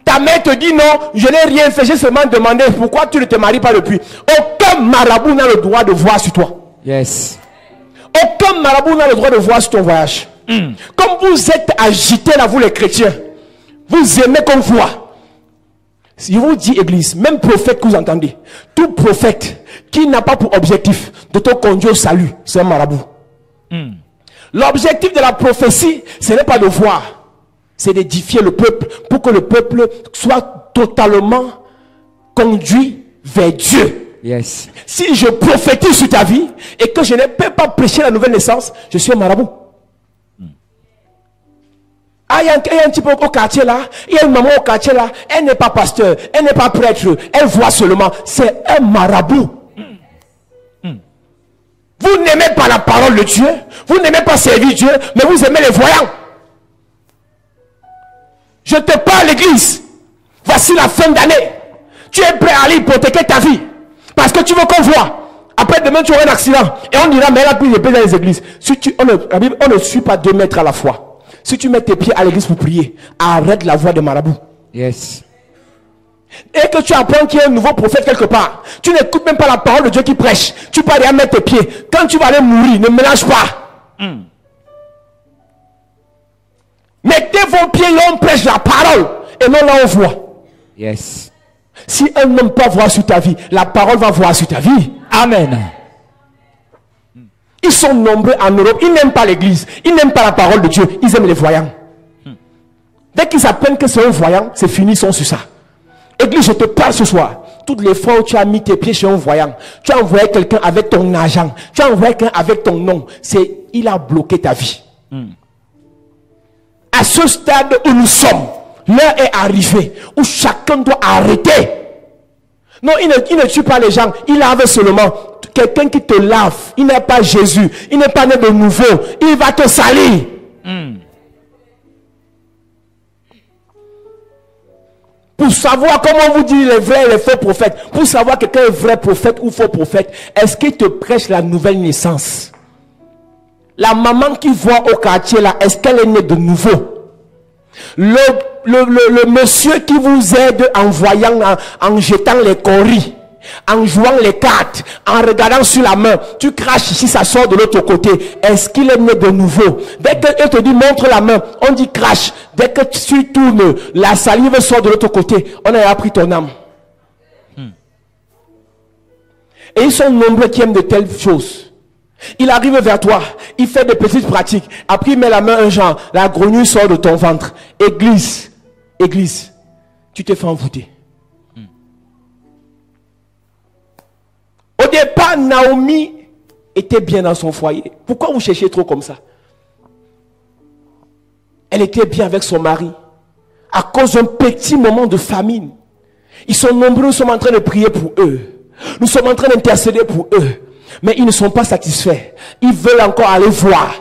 ta mère te dit non, je n'ai rien fait, j'ai seulement demandé pourquoi tu ne te maries pas depuis. Aucun marabout n'a le droit de voir sur toi. Yes. Aucun marabout n'a le droit de voir sur ton voyage. Comme vous êtes agités là, vous les chrétiens, vous aimez qu'on voit. Je vous dis, église, même prophète que vous entendez, tout prophète qui n'a pas pour objectif de te conduire au salut, c'est un marabout. L'objectif de la prophétie, ce n'est pas de voir, c'est d'édifier le peuple pour que le peuple soit totalement conduit vers Dieu. Yes. Si je prophétise sur ta vie et que je ne peux pas prêcher la nouvelle naissance, je suis un marabout. Ah, il y a un petit peu au quartier là, il y a une maman au quartier là, elle n'est pas pasteur, elle n'est pas prêtre, elle voit seulement, c'est un marabout. Vous n'aimez pas la parole de Dieu, vous n'aimez pas servir Dieu, mais vous aimez les voyants. Je te parle l'église, voici la fin d'année, tu es prêt à aller hypothéquer ta vie, parce que tu veux qu'on voit. Après demain tu auras un accident, et on dira mais elle a pris les pieds dans les églises. Si on ne suit pas 2 mètres à la fois. Si tu mets tes pieds à l'église pour prier, arrête la voix de marabout. Yes. Et que tu apprends qu'il y a un nouveau prophète quelque part, tu n'écoutes même pas la parole de Dieu qui prêche. Tu peux aller mettre tes pieds. Quand tu vas aller mourir, ne mélange pas. Mettez vos pieds là, on prêche la parole. Et non là on voit. Yes. Si un n'aime pas voir sur ta vie, la parole va voir sur ta vie. Amen. Ils sont nombreux en Europe, ils n'aiment pas l'église, ils n'aiment pas la parole de Dieu, ils aiment les voyants. Dès qu'ils apprennent que c'est un voyant, c'est fini, ils sont sur ça. Église, je te parle ce soir. Toutes les fois où tu as mis tes pieds chez un voyant, tu as envoyé quelqu'un avec ton argent, tu as envoyé quelqu'un avec ton nom, il a bloqué ta vie. À ce stade où nous sommes, l'heure est arrivée où chacun doit arrêter. Non, il ne tue pas les gens, il lave seulement. Quelqu'un qui te lave, il n'est pas Jésus, il n'est pas né de nouveau, il va te salir. Pour savoir comment vous dit les vrais et les faux prophètes, pour savoir quelqu'un est vrai prophète ou faux prophète, est-ce qu'il te prêche la nouvelle naissance? La maman qui voit au quartier là, est-ce qu'elle est née de nouveau? Le monsieur qui vous aide en voyant, en jetant les coris, en jouant les cartes, en regardant sur la main, tu craches ici, ça sort de l'autre côté. Est-ce qu'il est né de nouveau? Dès qu'elle te dit montre la main, on dit crache. Dès que tu tournes, la salive sort de l'autre côté. On a appris ton âme. Et ils sont nombreux qui aiment de telles choses. Il arrive vers toi, il fait des petites pratiques. Après il met la main un genre, la grenouille sort de ton ventre. Église, église, tu te fais envoûter. Au départ, Naomi était bien dans son foyer. Pourquoi vous cherchez trop comme ça? Elle était bien avec son mari. À cause d'un petit moment de famine. Ils sont nombreux, nous sommes en train de prier pour eux. Nous sommes en train d'intercéder pour eux. Mais ils ne sont pas satisfaits. Ils veulent encore aller voir.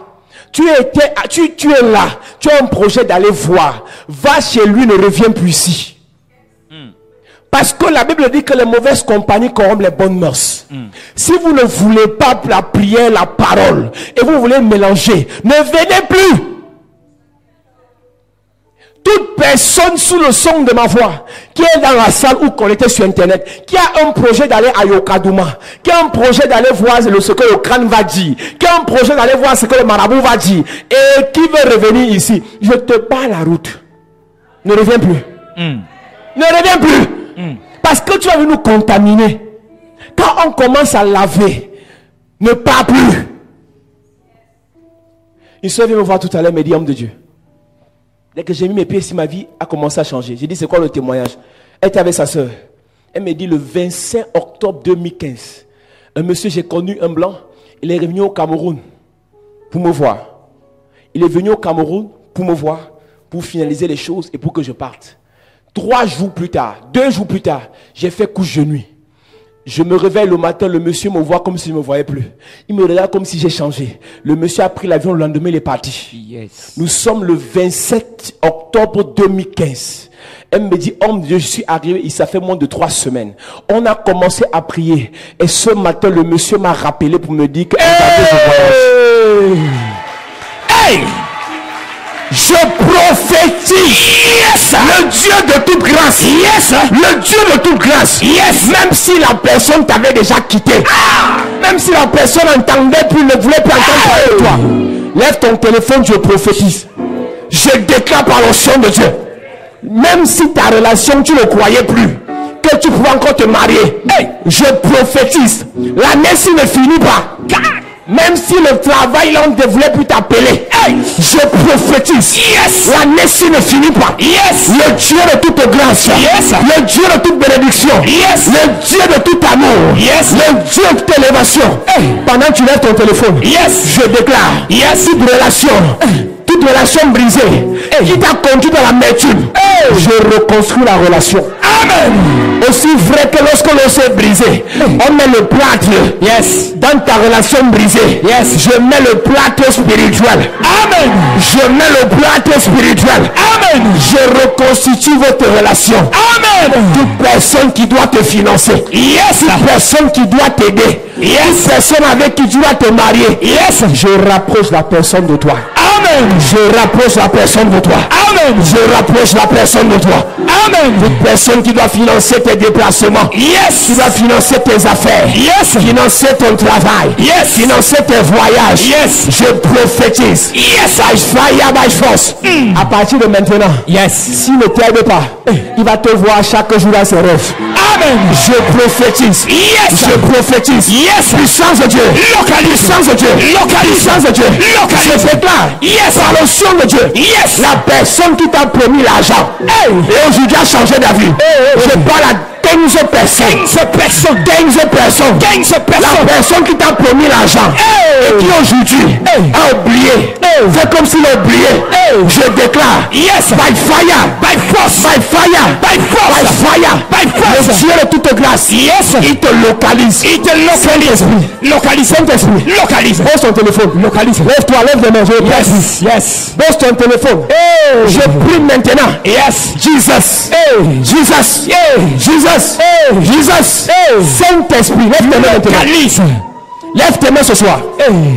Tu es là. Tu as un projet d'aller voir. Va chez lui, ne reviens plus ici. Parce que la Bible dit que les mauvaises compagnies corrompent les bonnes mœurs. Si vous ne voulez pas la prière, la parole, et vous voulez mélanger, ne venez plus. Toute personne sous le son de ma voix, qui est dans la salle ou connectée sur internet, qui a un projet d'aller à Yokadouma, qui a un projet d'aller voir ce que le crâne va dire, qui a un projet d'aller voir ce que le marabout va dire, et qui veut revenir ici, je te bats la route. Ne reviens plus. Ne reviens plus. Parce que tu vas nous contaminer. Quand on commence à laver, ne pars plus. Une soeur vient me voir tout à l'heure, me dit, homme de Dieu. Dès que j'ai mis mes pieds ici, ma vie a commencé à changer. J'ai dit, c'est quoi le témoignage? Elle était avec sa soeur. Elle me dit, le 25 octobre 2015, un monsieur, j'ai connu un blanc, il est revenu au Cameroun pour me voir. Il est venu au Cameroun pour me voir, pour finaliser les choses et pour que je parte. 3 jours plus tard, 2 jours plus tard, j'ai fait couche de nuit. Je me réveille le matin, le monsieur me voit comme s'il ne me voyait plus. Il me regarde comme si j'ai changé. Le monsieur a pris l'avion, le lendemain il est parti. Yes. Nous sommes le 27 octobre 2015. Elle me dit, homme de Dieu, je suis arrivé, ça fait moins de 3 semaines. On a commencé à prier. Et ce matin, le monsieur m'a rappelé pour me dire que... Hey! Je prophétise. Yes. Le Dieu de toute grâce. Yes. Le Dieu de toute grâce. Yes. Même si la personne t'avait déjà quitté. Même si la personne entendait plus, ne voulait plus entendre parler de toi. Lève ton téléphone, je prophétise. Je déclare par l'onction de Dieu. Même si ta relation, tu ne croyais plus que tu pouvais encore te marier. Hey. Je prophétise. L'année-ci ne finit pas. Même si le travail, on ne voulait plus t'appeler. Hey, je prophétise. Yes. L'année-ci ne finit pas. Yes. Le Dieu de toute grâce. Yes. Le Dieu de toute bénédiction. Yes. Le Dieu de tout amour. Yes. Le Dieu de toute élévation. Hey. Pendant que tu lèves ton téléphone. Yes. Je déclare. Yes. Toute relation brisée. Hey. Qui t'a conduit dans l'amertume. Hey. Je reconstruis la relation. Amen. Aussi vrai que lorsque l'on s'est brisé, on met le plâtre. Yes. Dans ta relation brisée. Yes. Je mets le plâtre spirituel. Amen. Je mets le plâtre spirituel. Amen. Je reconstitue votre relation. Amen. Toute personne qui doit te financer. Yes. Toute personne qui doit t'aider. Yes. Toute personne avec qui tu dois te marier. Yes. Je rapproche la personne de toi. Amen. Je rapproche la personne de toi. Amen. Je rapproche la personne de toi. Amen. Toute personne qui doit financer tes déplacements. Yes. Qui doit financer tes affaires. Yes. Financer ton travail. Yes. Financer tes voyages. Yes. Je prophétise. Yes. By fire, by force. À partir de maintenant. Yes. S'il ne t'aide pas, il va te voir chaque jour dans ses rêves. Amen. Je prophétise. Yes. Je prophétise. Yes. Puissance de Dieu. Localise. Puissance de Dieu. Localise. Puissance de Dieu. Localise. Je déclare. Yes. Par l'onction de Dieu. Yes. La personne qui t'a promis l'argent. Hey. Et aujourd'hui a changé d'avis. Je parle à 15 personnes. 15 personnes. 15 personnes. 15 personnes. La personne qui t'a promis l'argent. Hey. Et qui aujourd'hui a oublié. Fais comme s'il a oublié. Je déclare. Yes. By fire. By force. By fire. By force. By fire. By force. Le Dieu de toute grâce. Yes. Il te localise. Il te localise. Localise. Saint-Esprit. Localise. Pose ton téléphone. Localise. Lève-toi, lève les mains. Yes. Yes. Pose ton téléphone. Je prie maintenant. Yes. Jesus. Jesus. Jesus. Jesus. Saint-Esprit. Lève tes mains maintenant. Lève tes mains ce soir.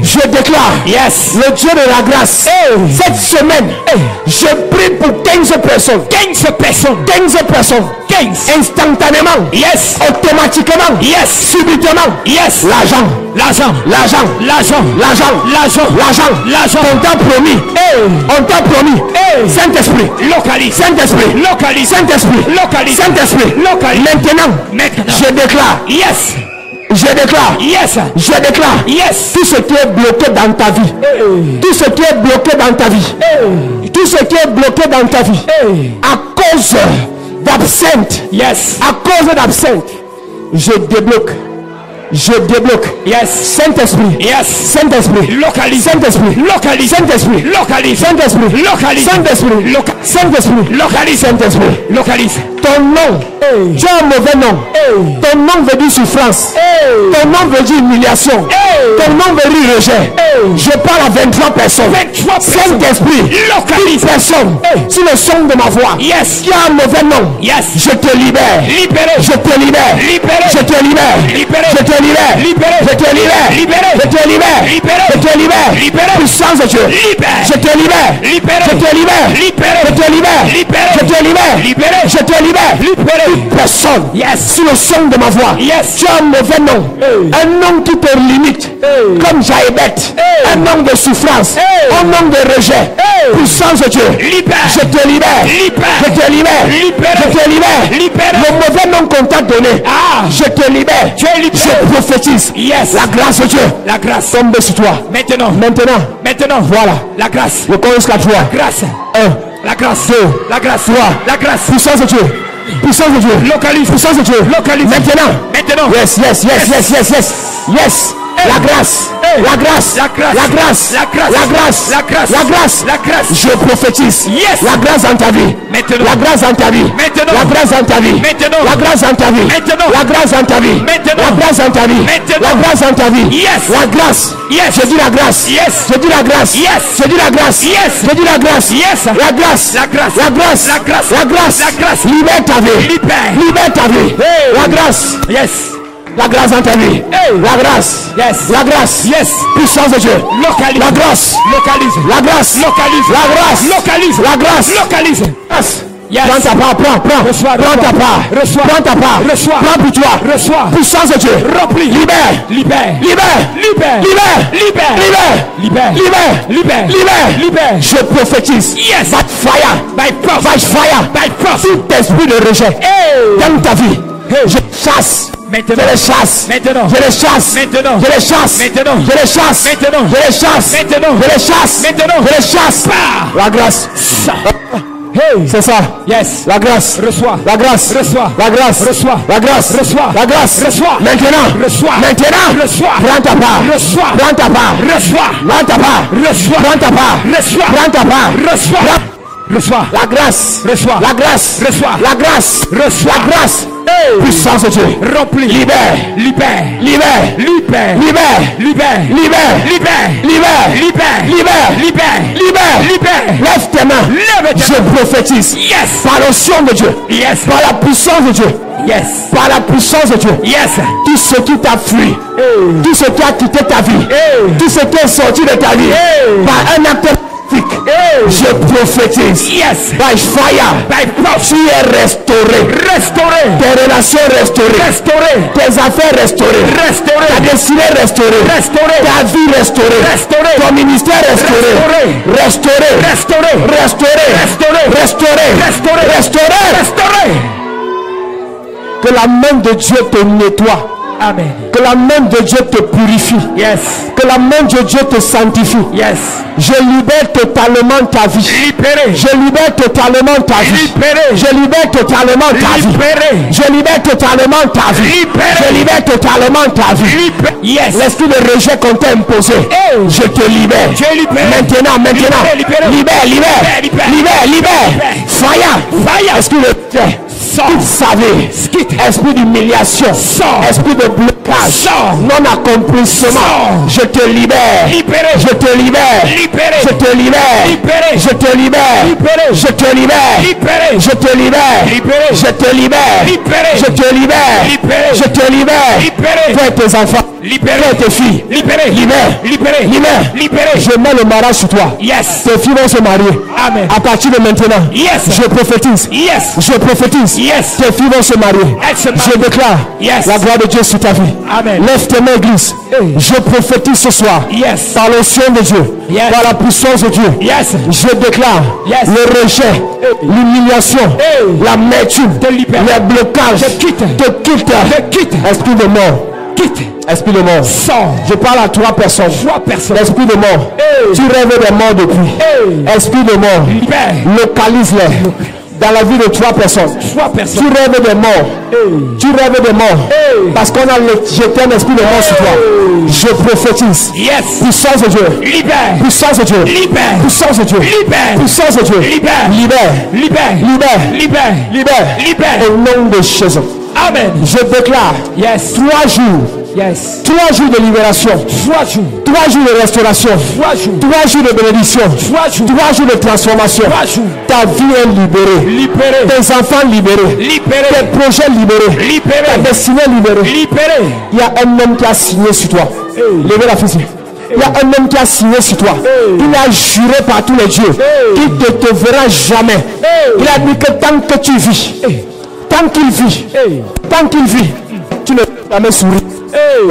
Je déclare. Yes. Le Dieu de la grâce. Cette semaine. Je prie pour 15 personnes. 15 personnes. 15 personnes. 15. Instantanément. Yes. Automatiquement. Yes. Subitement. Yes. L'argent. L'argent. L'argent. L'argent. L'argent. L'argent. L'argent. L'argent. On t'a promis. On t'a promis. Saint-Esprit. Localise. Saint-Esprit. Localise. Saint-Esprit. Localise. Saint-Esprit. Localise. Maintenant. Je déclare. Yes. Je déclare. Yes. Je déclare. Yes. Tout ce qui est bloqué dans ta vie. Tout ce qui est bloqué dans ta vie. Tout ce qui est bloqué dans ta vie. À cause d'absinthe. Yes. À cause d'absinthe. Je débloque. Je débloque. Yes. Saint-Esprit. Yes. Saint-Esprit. Localise. Saint-Esprit. Localise. Saint-Esprit. Localise. Saint-Esprit. Localise. Saint-Esprit. Saint-Esprit. Localise. Saint-Esprit. Localise. Ton nom. Tu as un mauvais nom. Ton nom veut dire souffrance. Ton nom veut dire humiliation. Ton nom veut dire rejet. Je parle à 23 personnes. Saint-Esprit. Localise. Personne. Sur le son de ma voix. Yes. Qui a un mauvais nom. Yes. Je te libère. Libéré. Je te libère. Libéré. Je te libère. Libéré. Je te libère. Libéré. Je te libère. Libéré. Je te libère. Libéré. Je te libère. Libéré. Puissance de Dieu. Libère. Je te libère. Libéré. Je te libère. Libéré. Je te libère. Libéré. Je te libère. Libéré. Je te libère. Libéré. Toute personne. Yes. Sur le son de ma voix. Yes. Tu as un mauvais nom. Un nom qui te limite. Comme Jaébet. Un nom nom de souffrance, au nom de rejet, puissance de Dieu, Libère. je te libère, Libère. je te libère, Libéré. je te libère, Libéré. le mauvais nom qu'on t'a donné, Ah. je te libère, Tu es libéré. je prophétise, Yes. la grâce de Dieu La grâce. tombe sur toi. Maintenant. Maintenant, voilà, La grâce. le compte jusqu'à 3. Grâce. 1, La grâce. 2, La grâce. 3, La grâce. puissance de Dieu, puissance de Dieu, Localise. puissance de Dieu, Localise. maintenant, Maintenant. yes, la grâce, la grâce, La grâce. la grâce, La grâce. la grâce, La grâce. la grâce, La grâce. je prophétise, Yes. la grâce dans ta vie, Maintenant. la grâce dans ta vie, Maintenant. la grâce dans ta vie, Maintenant. la grâce dans ta vie, Maintenant. la grâce dans ta vie, Maintenant. la grâce dans ta vie, Maintenant. la grâce dans ta vie, Yes. la grâce, Yes. je dis la grâce, Yes. je dis la grâce, Yes. je dis la grâce, Yes. je dis la grâce, Yes. la grâce, La grâce. la grâce, La grâce. la grâce, La grâce. libère ta vie, Libère. libère ta vie, Hey. la grâce, Yes. la grâce dans ta vie, Hey. la grâce, Yes. la grâce, Yes. puissance de Dieu, Localise. la grâce, Localise. la grâce, Localise. la grâce, Localise. la grâce, Localise. grâce. Yes. Prends ta part, prends Reçois, ta reçois. part, Reçois. prends ta part, Reçois. prends pour toi, Reçois. puissance de Dieu, Remplis. libère, Libère. libère, Libère. libère, Libère. libère, Libère. libère, Libère. libère, Libère. je prophétise, Yes. by fire, By force. by fire, By force. tout esprit de rejet, Hey. dans ta vie, je chasse, Maintenant. je les chasse, Maintenant. je les chasse, Maintenant. je les chasse, Maintenant. je les chasse, Maintenant. je les chasse, Maintenant. je les chasse, Maintenant. je les chasse, Bah. la grâce, Hey. c'est ça, Yes. la grâce, Reçois. la grâce, Reçois. la grâce, Reçois. la grâce, Reçois. la grâce, Reçois. maintenant, Reçois. maintenant, Reçois. prends ta part, Reçois. prends ta part, Reçois. prends ta part, Reçois. prends ta part, Reçois. prends ta part, Reçois. Reçois. la grâce, Reçois. la grâce, Reçois. la grâce, Reçois. la grâce, Hey. puissance de Dieu, Remplis. libère, Libère. libère, Libère. libère, Libère. libère, Libère. libère, Libère. libère, Libère. libère, Libère. lève tes mains, Lève tes je prophétise, Yes. par l'onction de Dieu, Yes. par la puissance de Dieu, Yes. par la puissance de Dieu, Yes. tout ce qui t'a fui, tout ce qui a quitté ta vie, tout ce qui est sorti de ta vie, par un acte magnifique, je prophétise, Yes. by fire, By force. tu es restauré, Restauré. tes relations restaurées, Restauré. tes affaires restaurées, Restauré. ta destinée restaurée, Restauré. ta vie restaurée, Restauré. ton ministère restauré, restauré, Restauré. restauré, Restauré. restauré, Restauré. restauré. Restauré. Que la main de Dieu te nettoie, Amen. que la main de Dieu te purifie, Yes. que la main de Dieu te sanctifie. Yes. Je libère totalement ta vie. Libéré. Je libère totalement ta vie. Libéré. Je libère totalement ta vie. Libéré. Je libère totalement ta vie. Libéré. Je libère totalement ta vie. Libéré. Yes. L'esprit de rejet qu'on t'a imposé, je te libère. Tu es libéré. Maintenant, maintenant. Libéré, libéré. Libère, libère. Libère, Libère, libère. libère. Fire. Fire. Esprit de rejet. Sors. Quitte sa vie. Quitte. Esprit d'humiliation. Sors. Esprit de blocage. Sors. Non accomplissement. Sors. Je te libère. Libéré. Je te libère. Libéré. Je te libère. Libéré. Je te libère. Libéré. Je te libère. Libéré. Je te libère. Libéré. Je te libère. Libéré. Je te libère. Libéré. Je te libère. Libéré. Toi et tes enfants. Libéré. Toi et tes filles. Libéré. Libère. Libéré. Libère. Libéré. Je mets le mariage sur toi. Yes. Tes filles vont se marier. Amen. À partir de maintenant. Yes. Je prophétise. Yes. Je prophétise. Yes. Tes filles vont se marier. Elles se marient. Je déclare Yes. la gloire de Dieu sur ta vie. Amen. Lève tes mains, église. Je prophétise ce soir. Yes. Par l'onction de Dieu. Yes. Par la puissance de Dieu. Yes. Je déclare Yes. le rejet, l'humiliation, l'amertume, Te libère. les blocages. Te quitte. Te quitte. Te quitte. Esprit de mort. Quitte. Esprit de mort. Sors. Je parle à 3 personnes. 3 personnes. Esprit de mort. Tu rêves des morts depuis. Esprit de mort. Libère. Localise-les. Dans la vie de 3 personnes. 3 Tu personnes. rêves des morts. Tu rêves des morts. Parce qu'on a jeté un esprit de mort sur toi. Je prophétise. Yes. Puissance de Dieu. Libère. Puissance de Dieu. Libère. Puissance de Dieu. Libère. Puissance de Dieu. Libère. Libère. Libère. Libère. Libère. Libère. Libère. Au nom de Jésus. Amen. Je déclare Yes. 3 jours. Yes. 3 jours de libération. 3 jours. 3 jours de restauration. 3 jours. 3 jours de bénédiction. 3 jours. 3 jours de transformation. 3 jours. Ta vie est libérée. Libéré. Tes enfants libérés. Libéré. Tes projets libérés. Ta Libéré. destinée libérée. Libéré. Il y a un homme qui a signé sur toi. Levez la fusée. Il y a un homme qui a signé sur toi. Il a juré par tous les dieux qu'il ne te verra jamais. Il a dit que tant que tu vis, tant qu'il vit, tu ne jamais sourire.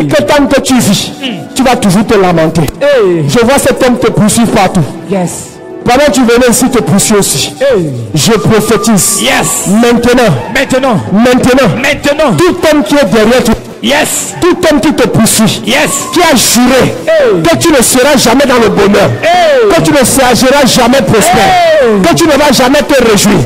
Et que tant que tu vis, tu vas toujours te lamenter. Je vois cet homme te poursuivre partout. Yes. Pendant que tu venais ici te poursuivre aussi. Je prophétise. Yes. Maintenant. Tout homme qui est derrière toi. Yes. Tout homme qui te poursuit. Yes. Qui a juré que tu ne seras jamais dans le bonheur. Que tu ne seras jamais prospère. Que tu ne vas jamais te réjouir.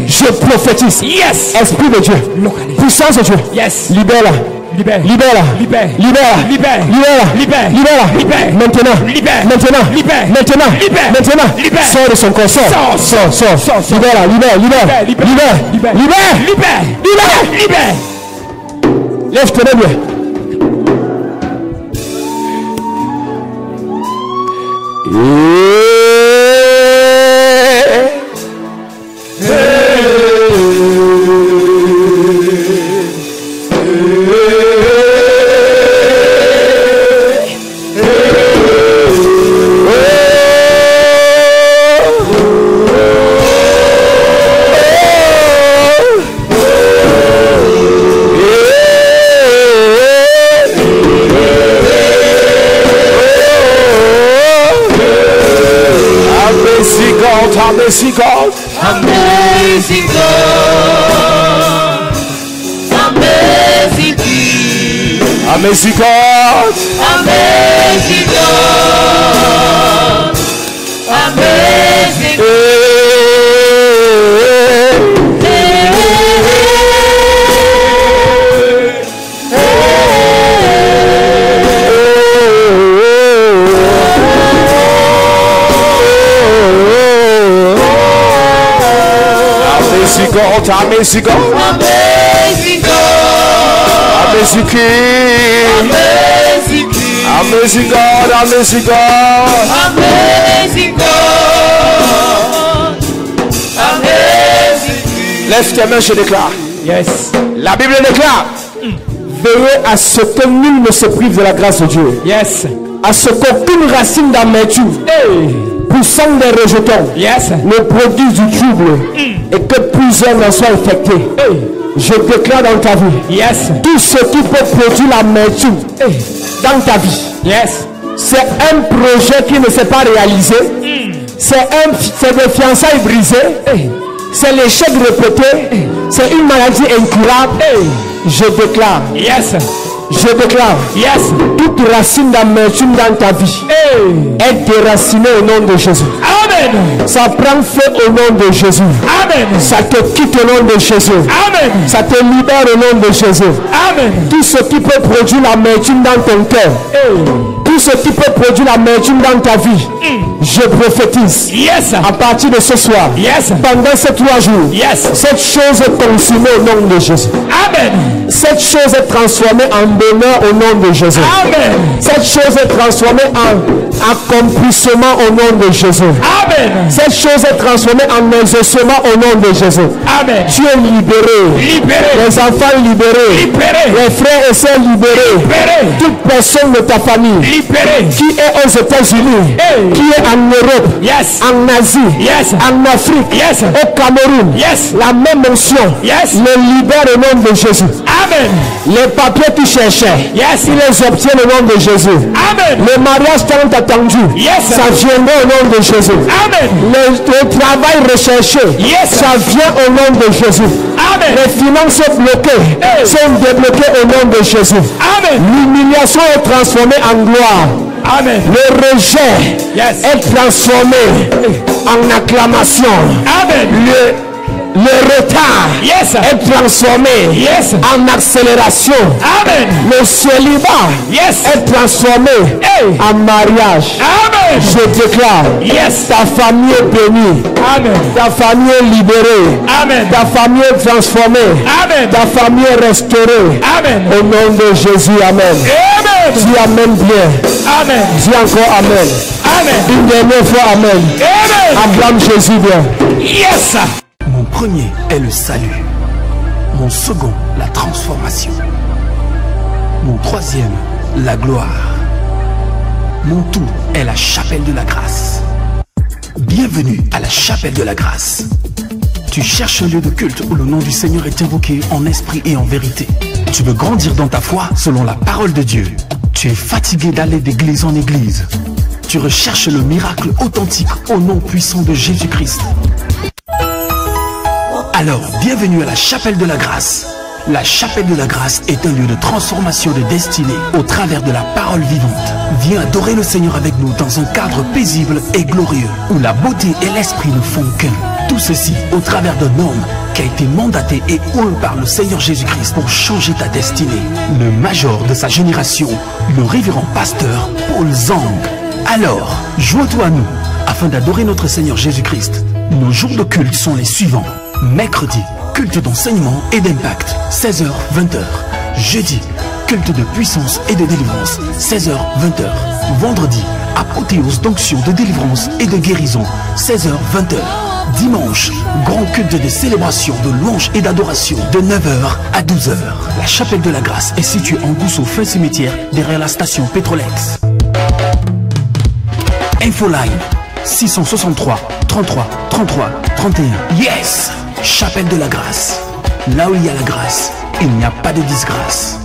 Je prophétise. Yes. Esprit de Dieu. Localise. Puissance de Dieu. Yes. Libère-la. Libère. Libère-la. Libère. Libère-la. Libère. Libère-la. Libère. Libère-la. Libère. Maintenant. Libère. Maintenant. Libère. Maintenant. Libère. Maintenant. Libère. Sors de son corps. Sors. Libère-la. Libère. Libère. Libère. Libère. Libère. Libère. Libère. Lève-toi bien. Amazing God, amazing God, amazing King, amazing God, amazing God, amazing God, amazing God, amazing God, amazing King, amazing King, amazing God, amazing God, amazing God, amazing King. Lève tes mains, je déclare. Yes. La Bible déclare. Veillez à ce que nul ne se prive de la grâce de Dieu. Yes. À ce qu'aucune racine d'amertume, poussant des rejetons, ne produise du trouble et que plusieurs en soient infectés. Je déclare dans ta vie, tout ce qui peut produire l'amertume dans ta vie, c'est un projet qui ne s'est pas réalisé, c'est des fiançailles brisées, c'est l'échec répété, c'est une maladie incurable. Je déclare, je déclare, toute racine d'amertume dans ta vie est déracinée au nom de Jésus. Amen. Ça prend feu au nom de Jésus. Amen. Ça te quitte au nom de Jésus. Amen. Ça te libère au nom de Jésus. Amen. Tout ce qui peut produire l'amertume dans ton cœur, tout ce qui peut produire l'amertume dans ta vie, je prophétise. À partir de ce soir, pendant ces 3 jours, cette chose est consumée au nom de Jésus. Amen. Cette chose est transformée en bonheur au nom de Jésus. Amen. Cette chose est transformée en accomplissement au nom de Jésus. Amen. Cette chose est transformée en exaucement au nom de Jésus. Amen. Tu es libéré. Libéré. Les enfants libérés. Libéré. Les frères et sœurs libérés. Libéré. Toute personne de ta famille libéré. Qui est aux États-Unis, qui est en Europe, en Asie, en Afrique, au Cameroun, la même onction le libère au nom de Jésus. Amen. Les papiers tu cherchais, il les obtient au nom de Jésus. Amen. Le mariage tant attendu, ça viendra au nom de Jésus. Amen. Le travail recherché, ça vient au nom de Jésus. Amen. Les finances bloquées sont débloquées au nom de Jésus. Amen. L'humiliation est transformée en gloire. Amen. Le rejet est transformé en acclamation. Amen. Le retard est transformé en accélération. Amen. Le célibat est transformé en mariage. Amen. Je déclare, ta famille est bénie. Amen. Ta famille est libérée. Amen. Ta famille est transformée. Amen. Ta famille est restaurée. Amen. Au nom de Jésus, amen. Amen. Dis amen bien. Amen. Dis encore amen. Amen. Une dernière fois amen. Amen. Acclame Jésus bien. Yes. Mon premier est le salut. Mon second, la transformation. Mon troisième, la gloire. Mon tout est la chapelle de la grâce. Bienvenue à la chapelle de la grâce. Tu cherches un lieu de culte où le nom du Seigneur est invoqué en esprit et en vérité. Tu veux grandir dans ta foi selon la parole de Dieu. Tu es fatigué d'aller d'église en église. Tu recherches le miracle authentique au nom puissant de Jésus-Christ. Alors, bienvenue à la Chapelle de la Grâce. La Chapelle de la Grâce est un lieu de transformation de destinée au travers de la parole vivante. Viens adorer le Seigneur avec nous dans un cadre paisible et glorieux où la beauté et l'esprit ne font qu'un. Tout ceci au travers d'un homme qui a été mandaté et oint par le Seigneur Jésus-Christ pour changer ta destinée. Le major de sa génération, le révérend pasteur Paul Zang. Alors, joins-toi à nous afin d'adorer notre Seigneur Jésus-Christ. Nos jours de culte sont les suivants. Mercredi, culte d'enseignement et d'impact, 16h-20h. Jeudi, culte de puissance et de délivrance, 16h-20h. Vendredi, apothéose d'onction de délivrance et de guérison, 16h-20h. Dimanche, grand culte de célébration, de louange et d'adoration, de 9h à 12h. La Chapelle de la Grâce est située en Gousso, fin cimetière, derrière la station Pétrolex. Infoline 663 33 33 31. Yes! Chapelle de la Grâce. Là où il y a la grâce, il n'y a pas de disgrâce.